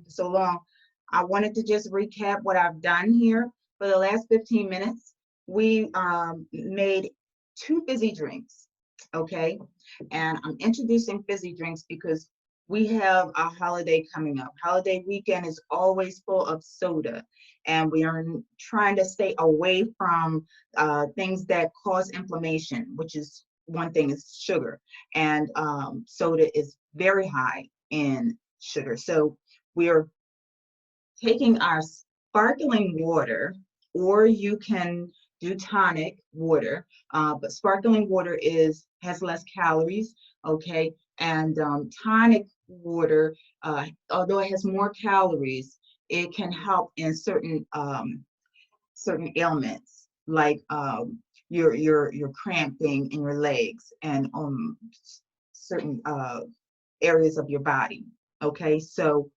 so long, I wanted to just recap what I've done here. For the last 15 minutes, we made 2 fizzy drinks, okay? And I'm introducing fizzy drinks because we have a holiday coming up. Holiday weekend is always full of soda, and we are trying to stay away from things that cause inflammation, which is one thing is sugar, and soda is very high in sugar. So we are taking our sparkling water, or you can do tonic water, but sparkling water has less calories, okay? And tonic water, although it has more calories, it can help in certain ailments, like your cramping in your legs and certain areas of your body. Okay, so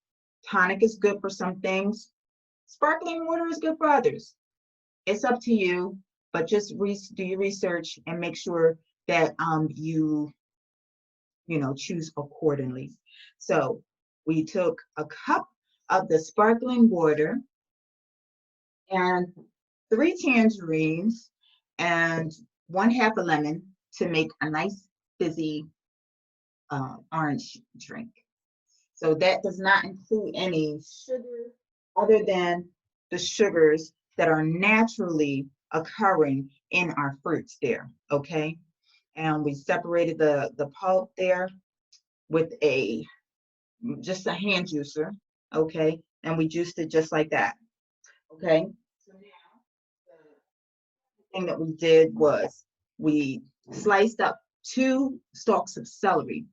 tonic is good for some things. Sparkling water is good for others. It's up to you, but just do your research and make sure that you choose accordingly. So we took a cup of the sparkling water and 3 tangerines and 1/2 a lemon to make a nice fizzy orange drink. So that does not include any sugar other than the sugars that are naturally occurring in our fruits there, okay? And we separated the pulp there with just a hand juicer, okay? And we juiced it just like that, okay? So now, the thing that we did was we sliced up 2 stalks of celery.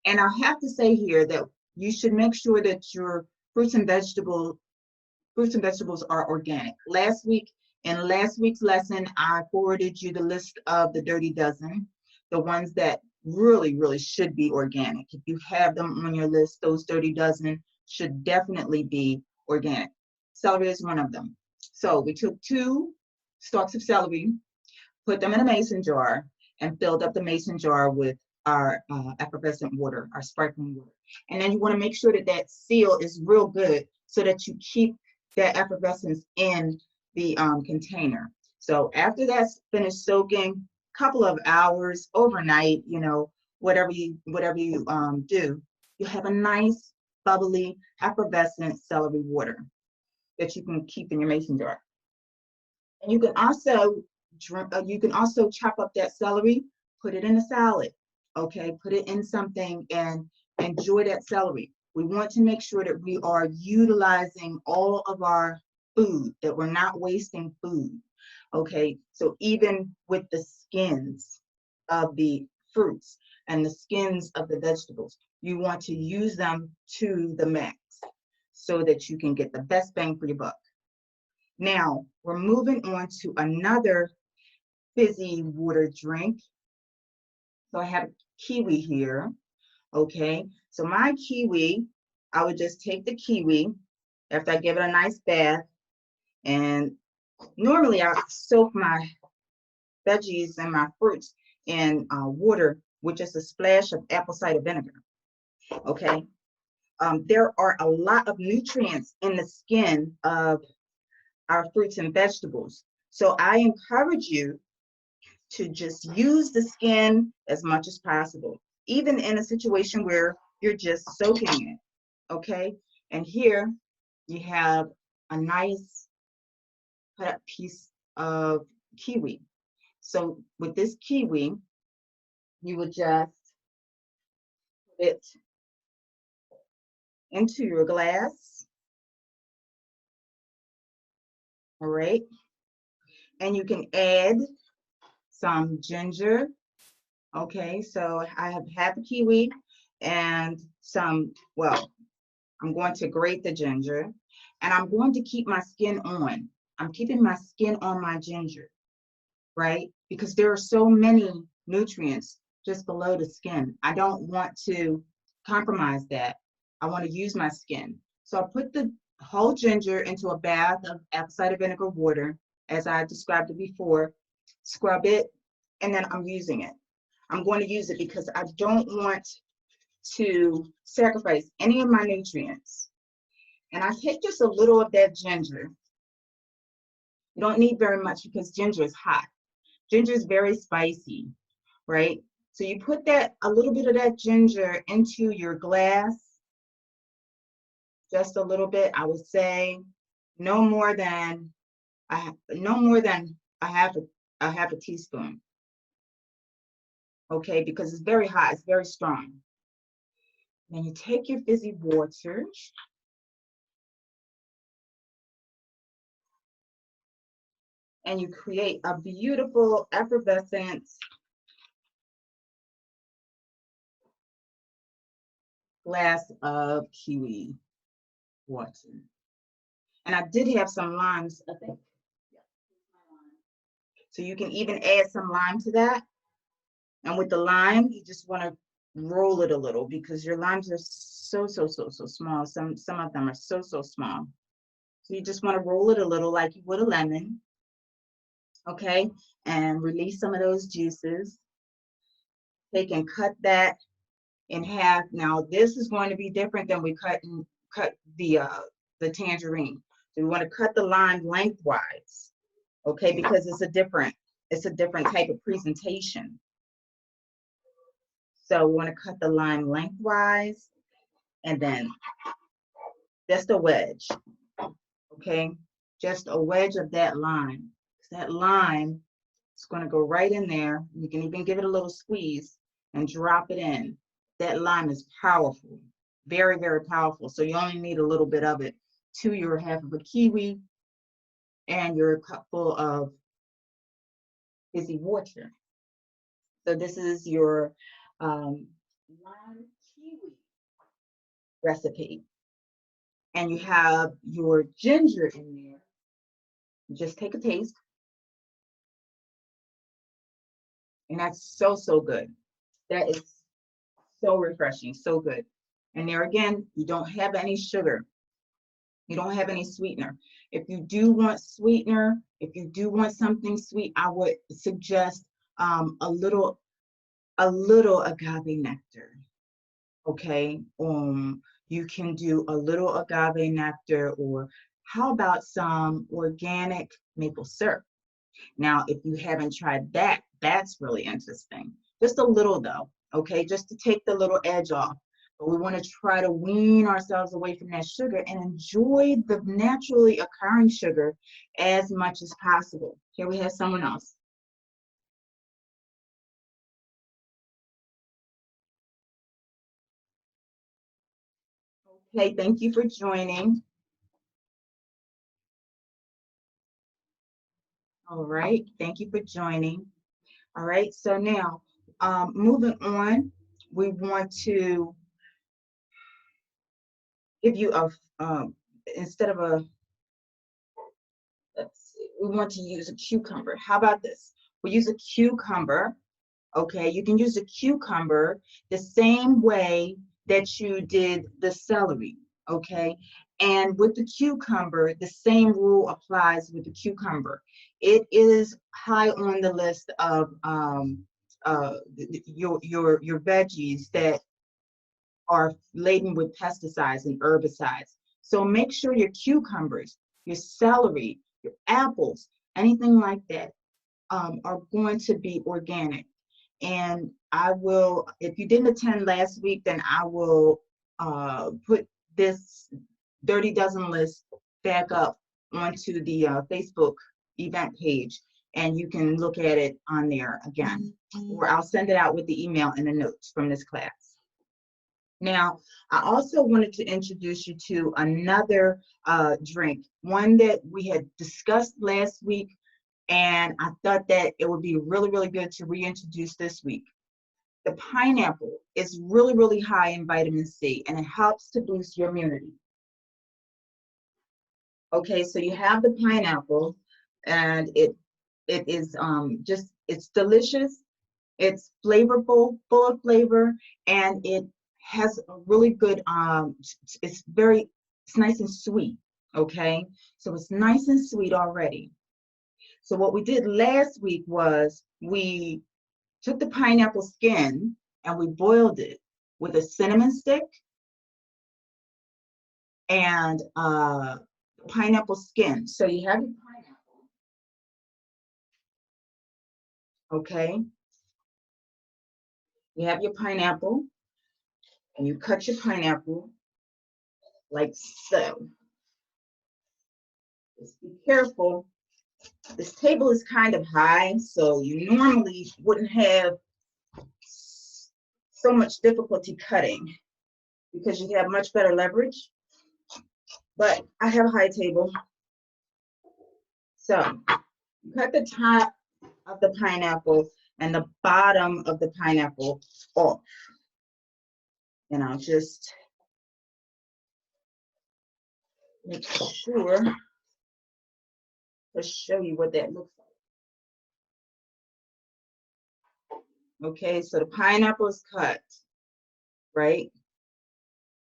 And I have to say here that you should make sure that your fruits and vegetables are organic. In last week's lesson, I forwarded you the list of the Dirty Dozen, the ones that really, really should be organic. If you have them on your list, those Dirty Dozen should definitely be organic. Celery is one of them. So we took 2 stalks of celery, put them in a mason jar, and filled up the mason jar with our effervescent water, our sparkling water. And then you want to make sure that that seal is real good so that you keep that effervescence in the container. So after that's finished soaking, couple of hours, overnight, whatever you do, you have a nice, bubbly, effervescent celery water that you can keep in your mason jar. And you can also chop up that celery, put it in a salad, okay? Put it in something and enjoy that celery. We want to make sure that we are utilizing all of our food, that we're not wasting food, okay? So even with the skins of the fruits and the skins of the vegetables, you want to use them to the max so that you can get the best bang for your buck. Now, we're moving on to another fizzy water drink. So I have kiwi here, okay? So my kiwi, I would just take the kiwi after I give it a nice bath, and normally I soak my veggies and my fruits in water with just a splash of apple cider vinegar, okay? There are a lot of nutrients in the skin of our fruits and vegetables. So I encourage you to just use the skin as much as possible, even in a situation where you're just soaking it, okay? And here you have a nice cut up piece of kiwi. So with this kiwi, you would just put it into your glass, all right? And you can add some ginger, okay? So I have half a kiwi and some, well, I'm going to grate the ginger, and I'm going to keep my skin on. I'm keeping my skin on my ginger, right? Because there are so many nutrients just below the skin. I don't want to compromise that. I want to use my skin. So I put the whole ginger into a bath of apple cider vinegar water, as I described it before, scrub it, and then I'm using it. I'm going to use it because I don't want to sacrifice any of my nutrients. And I take just a little of that ginger. You don't need very much because ginger is hot. Ginger is very spicy, right? So you put that, a little bit of that ginger into your glass, just a little bit. I would say no more than a half a teaspoon. Okay, because it's very hot, it's very strong. Then you take your fizzy water and you create a beautiful effervescent glass of kiwi water. And I did have some limes, I think. So you can even add some lime to that. And with the lime, you just want to roll it a little because your limes are so small. Some of them are so small. So you just want to roll it a little like you would a lemon. Okay, and release some of those juices. Take and cut that in half. Now this is going to be different than we cut the tangerine. So we want to cut the lime lengthwise, okay, because it's a different type of presentation. So we want to cut the lime lengthwise and then just a wedge, okay, just a wedge of that lime. That lime is going to go right in there. You can even give it a little squeeze and drop it in. That lime is powerful, very powerful. So you only need a little bit of it to your half of a kiwi and your cup full of fizzy water. So this is your lime kiwi recipe. And you have your ginger in there. Just take a taste. And that's so good. That is so refreshing, so good. And there again, you don't have any sugar. You don't have any sweetener. If you do want sweetener, if you do want something sweet, I would suggest a little agave nectar. Okay, you can do a little agave nectar, or how about some organic maple syrup? Now, if you haven't tried that, that's really interesting. Just a little though, okay, just to take the little edge off. But we want to try to wean ourselves away from that sugar and enjoy the naturally occurring sugar as much as possible. Here we have someone else. Okay, thank you for joining. All right, thank you for joining. All right, so now moving on, we want to give you a, instead of a, let's see, we want to use a cucumber. How about this? We use a cucumber, okay? You can use a cucumber the same way that you did the celery, okay? And with the cucumber, the same rule applies with the cucumber. It is high on the list of your veggies that are laden with pesticides and herbicides. So make sure your cucumbers, your celery, your apples, anything like that are going to be organic. And I will, if you didn't attend last week, then I will put this Dirty Dozen list back up onto the Facebook event page, and you can look at it on there again. Or I'll send it out with the email and the notes from this class. Now, I also wanted to introduce you to another drink, one that we had discussed last week, and I thought that it would be really good to reintroduce this week. The pineapple is really high in vitamin C, and it helps to boost your immunity. Okay, so you have the pineapple, and it is it's delicious. It's flavorful, full of flavor, and it has a really good, it's nice and sweet, okay? So it's nice and sweet already. So what we did last week was we took the pineapple skin and we boiled it with a cinnamon stick and pineapple skin. So you have your pineapple, okay? You have your pineapple, and you cut your pineapple like so. Just be careful. This table is kind of high, so you normally wouldn't have so much difficulty cutting because you have much better leverage. But I have a high table. So you cut the top of the pineapple and the bottom of the pineapple off. And I'll just make sure to show you what that looks like. Okay, so the pineapple is cut, right?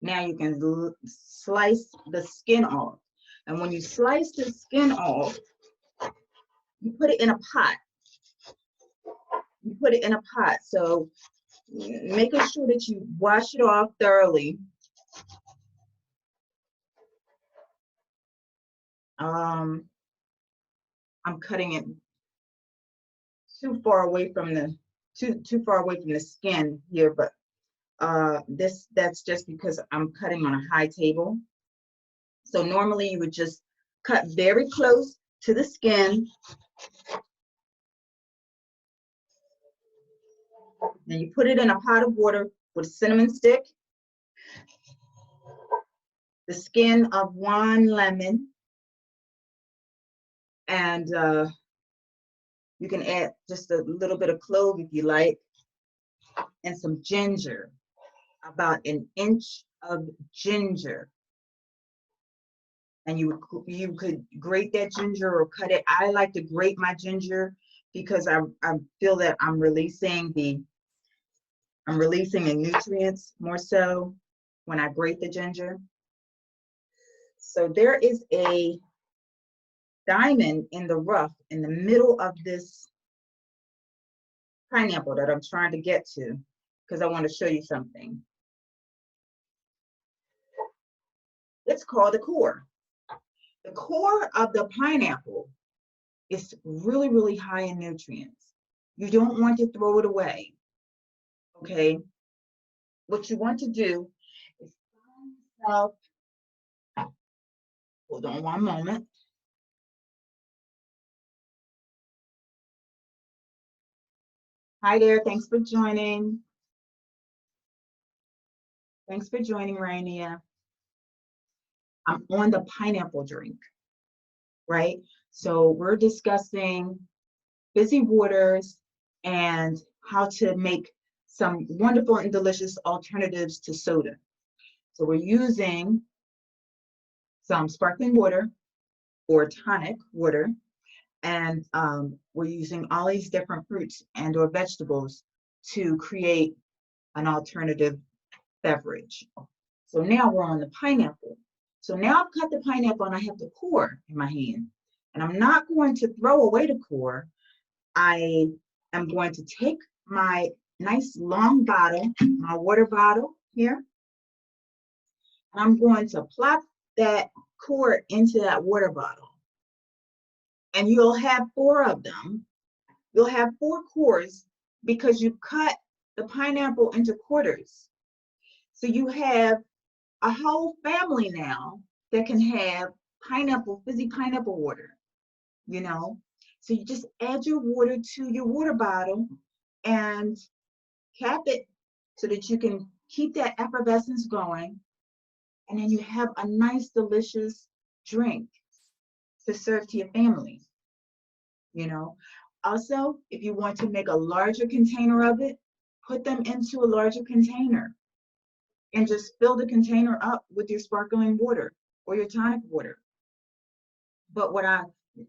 Now you can slice the skin off. And when you slice the skin off, you put it in a pot. You put it in a pot. So making sure that you wash it off thoroughly. I'm cutting it too far away from the skin here, but that's just because I'm cutting on a high table. So normally you would just cut very close to the skin. Then you put it in a pot of water with a cinnamon stick, the skin of 1 lemon, and you can add just a little bit of clove if you like, and some ginger, about 1 inch of ginger. And you could grate that ginger or cut it. I like to grate my ginger because I feel that I'm releasing the nutrients more so when I grate the ginger. So there is a diamond in the rough in the middle of this pineapple that I'm trying to get to because I want to show you something. It's called the core. The core of the pineapple is really, really high in nutrients. You don't want to throw it away, okay? What you want to do is find yourself, hold on one moment. Hi there, thanks for joining. Thanks for joining, Rainier. I'm on the pineapple drink, right? So we're discussing Fizzy waters and how to make some wonderful and delicious alternatives to soda. So we're using some sparkling water or tonic water, and we're using all these different fruits and or vegetables to create an alternative beverage. So now we're on the pineapple. So now I've cut the pineapple and I have the core in my hand. And I'm not going to throw away the core. I am going to take my nice long bottle, my water bottle here, and I'm going to plop that core into that water bottle. And you'll have 4 of them. You'll have 4 cores because you cut the pineapple into quarters. So you have a whole family now that can have fizzy pineapple water, you know? So you just add your water to your water bottle and cap it so that you can keep that effervescence going. And then you have a nice, delicious drink to serve to your family, you know? Also, if you want to make a larger container of it, put them into a larger container and just fill the container up with your sparkling water or your tonic water. But what I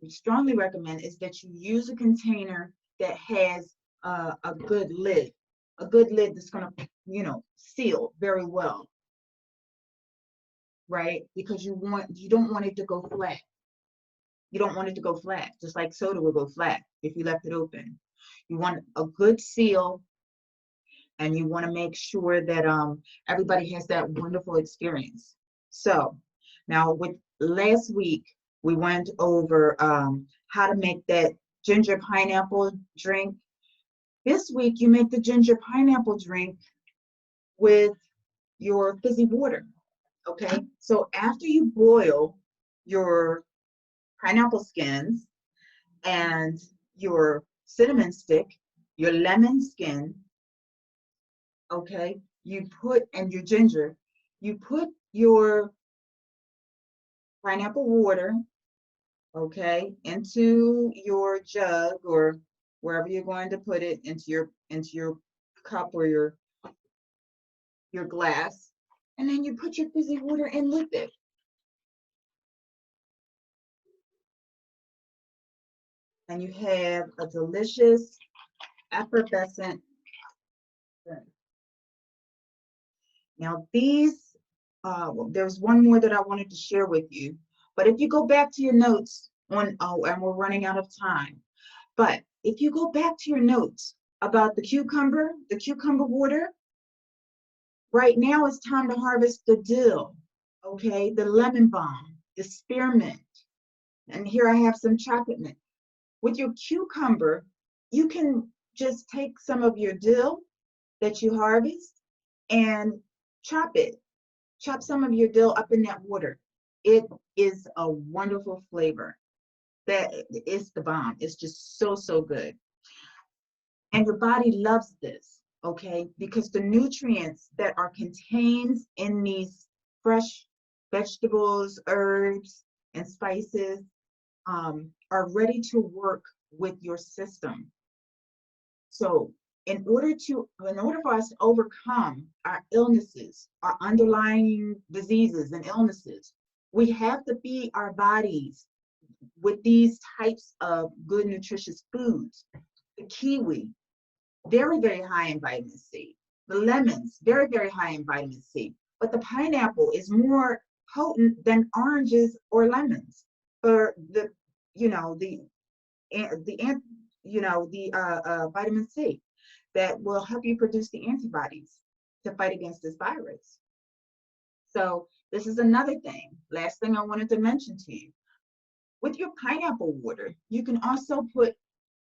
strongly recommend is that you use a container that has a good lid that's going to, seal very well, right? Because you don't want it to go flat. You don't want it to go flat, just like soda will go flat if you left it open. You want a good seal, and you want to make sure that everybody has that wonderful experience. So Now, with last week, we went over how to make that ginger pineapple drink. This week, you make the ginger pineapple drink with your fizzy water. Okay, so after you boil your pineapple skins and your cinnamon stick, your lemon skin, okay, you put, and your ginger, you put your pineapple water, okay, into your jug or wherever you're going to put it, into your cup or your glass, and then you put your fizzy water in with it. And you have a delicious effervescent drink. Now these, there's one more that I wanted to share with you, but if you go back to your notes on, oh, and we're running out of time, but if you go back to your notes about the cucumber water, right now it's time to harvest the dill, okay, the lemon balm, the spearmint, and here I have some chocolate mint. With your cucumber, you can just take some of your dill that you harvest and chop it. Chop some of your dill up in that water. It is a wonderful flavor. That is the bomb. It's just so, so good. And your body loves this, okay? Because the nutrients that are contained in these fresh vegetables, herbs, and spices are ready to work with your system. So in order for us to overcome our illnesses, our underlying diseases and illnesses, we have to feed our bodies with these types of good nutritious foods. The kiwi, very, very high in vitamin C. The lemons, very, very high in vitamin C. But the pineapple is more potent than oranges or lemons for the, you know, the vitamin C that will help you produce the antibodies to fight against this virus. So this is another thing. Last thing I wanted to mention to you. With your pineapple water, you can also put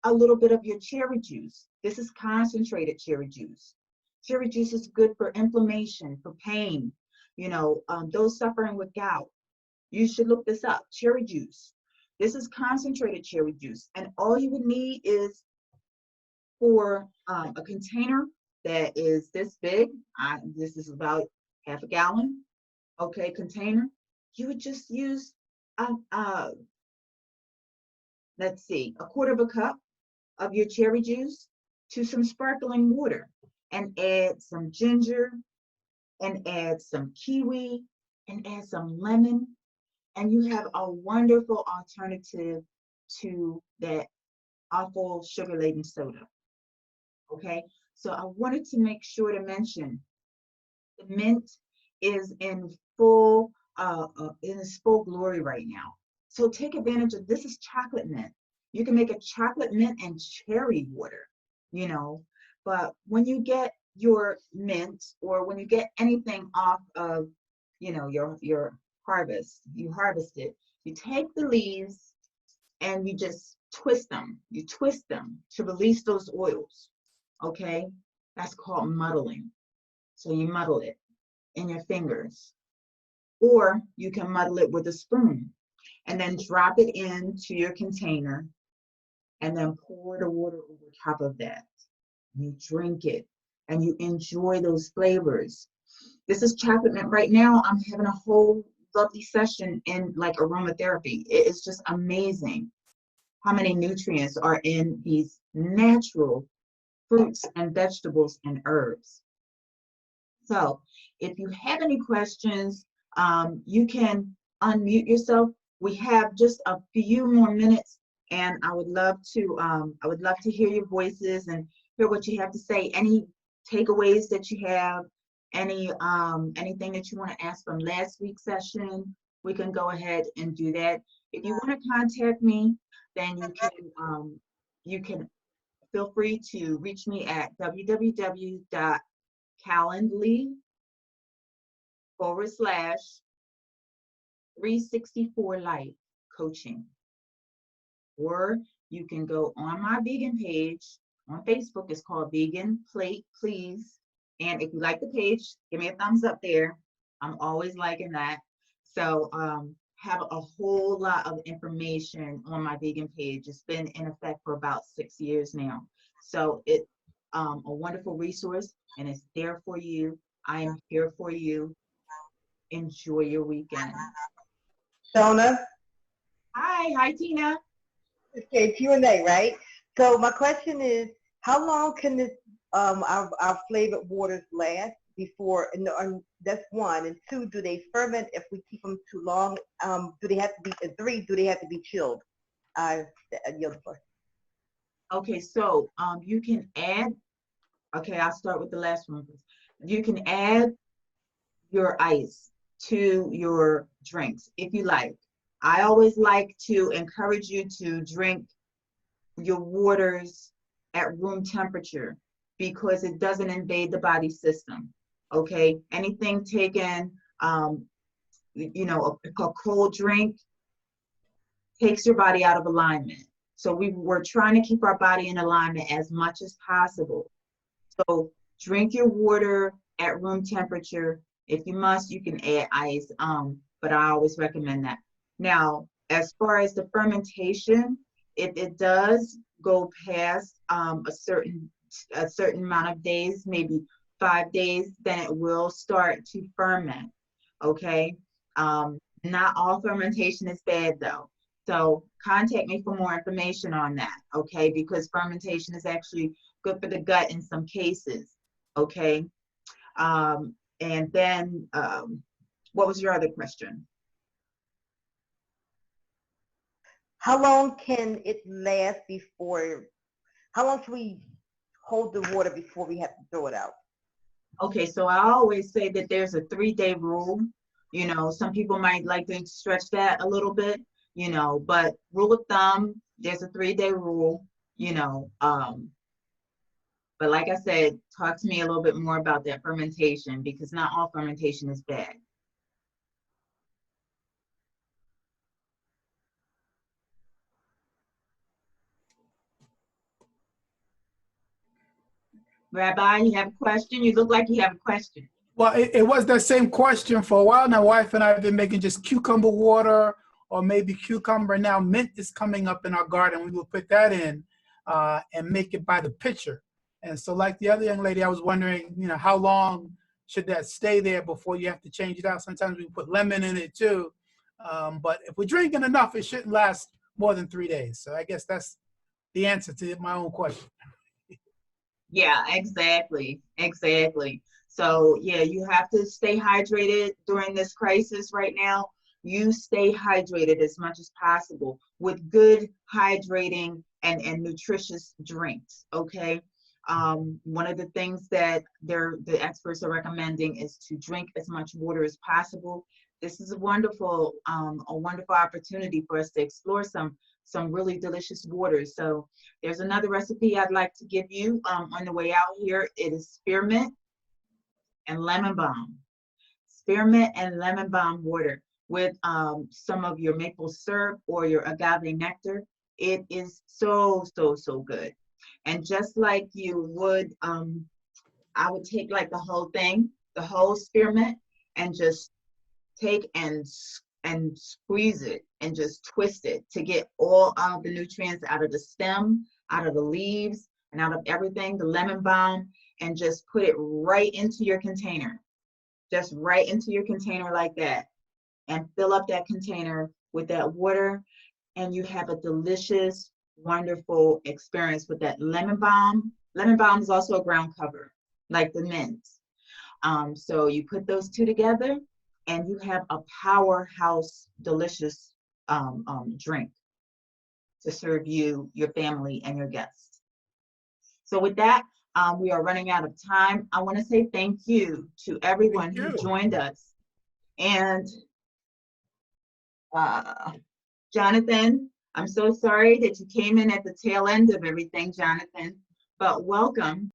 a little bit of your cherry juice. This is concentrated cherry juice. Cherry juice is good for inflammation, for pain, those suffering with gout. You should look this up, cherry juice. This is concentrated cherry juice. And all you would need is for a container that is this big. This is about half a gallon, okay, container. You would just use, let's see, a quarter of a cup of your cherry juice to some sparkling water and add some ginger and add some kiwi and add some lemon, and you have a wonderful alternative to that awful sugar-laden soda. Okay, so I wanted to make sure to mention the mint is in its full glory right now. So take advantage of this. Is chocolate mint. You can make a chocolate mint and cherry water, you know. But when you get your mint or when you get anything off of, your harvest, you harvest it. You take the leaves and you just twist them. You twist them to release those oils. Okay, that's called muddling. So you muddle it in your fingers, or you can muddle it with a spoon and then drop it into your container and then pour the water over top of that. You drink it and you enjoy those flavors. This is chocolate mint. Right now, I'm having a whole lovely session in like aromatherapy. It is just amazing how many nutrients are in these natural fruits and vegetables and herbs. So if you have any questions, you can unmute yourself. We have just a few more minutes, and I would love to hear your voices and hear what you have to say. Any takeaways that you have, anything that you want to ask from last week's session, we can go ahead and do that. If you want to contact me, then you can feel free to reach me at www.calendly 364 Life Coaching. Or you can go on my vegan page on Facebook. It's called Vegan Plate Please. And if you like the page, give me a thumbs up there. I'm always liking that. So have a whole lot of information on my vegan page. It's been in effect for about 6 years now. So it's a wonderful resource, and it's there for you. I am here for you. Enjoy your weekend. Shona? Hi, Tina. Okay, Q&A, right? So my question is, how long can this our flavored waters last before? And that's one. And two, do they ferment if we keep them too long? Do they have to be? And three, do they have to be chilled? The other question. Okay, so you can add. Okay, I'll start with the last one. You can add your ice to your drinks if you like. I always like to encourage you to drink your waters at room temperature because it doesn't invade the body system. Okay, anything taken, a cold drink takes your body out of alignment. So we're trying to keep our body in alignment as much as possible. So drink your water at room temperature. If you must, you can add ice, but I always recommend that. Now, as far as the fermentation, if it does go past a certain amount of days, maybe 5 days, then it will start to ferment. Okay, not all fermentation is bad though. So contact me for more information on that. Okay, because fermentation is actually good for the gut in some cases. Okay, and then what was your other question? How long can it last before? How long can we hold the water before we have to throw it out? Okay, so I always say that there's a 3-day rule. You know, some people might like to stretch that a little bit, you know, but rule of thumb, there's a 3-day rule, you know. But like I said, talk to me a little bit more about that fermentation because not all fermentation is bad. Rabbi, you have a question? You look like you have a question. Well, it was that same question for a while. My wife and I have been making just cucumber water or maybe cucumber. Now mint is coming up in our garden. We will put that in and make it by the pitcher. And so like the other young lady, I was wondering, you know, how long should that stay there before you have to change it out? Sometimes we put lemon in it too. But if we're drinking enough, it shouldn't last more than 3 days. So I guess that's the answer to my own question. Yeah, exactly. So yeah, you have to stay hydrated during this crisis right now. You stay hydrated as much as possible with good hydrating and nutritious drinks. Okay. One of the things that the experts are recommending is to drink as much water as possible. This is a wonderful opportunity for us to explore some really delicious waters. So there's another recipe I'd like to give you on the way out here. It is spearmint and lemon balm. Spearmint and lemon balm water with some of your maple syrup or your agave nectar. It is so good. And just like you would, I would take like the whole thing, the whole spearmint, and just take and squeeze it and just twist it to get all of the nutrients out of the stem, out of the leaves, and out of everything, the lemon balm, and just put it right into your container. Just right into your container like that. And fill up that container with that water, and you have a delicious, wonderful experience with that lemon balm. Lemon balm is also a ground cover, like the mint. So you put those two together, and you have a powerhouse, delicious drink to serve you, your family, and your guests. So with that, we are running out of time. I want to say thank you to everyone who joined us. And Jonathan, I'm so sorry that you came in at the tail end of everything, Jonathan, but welcome.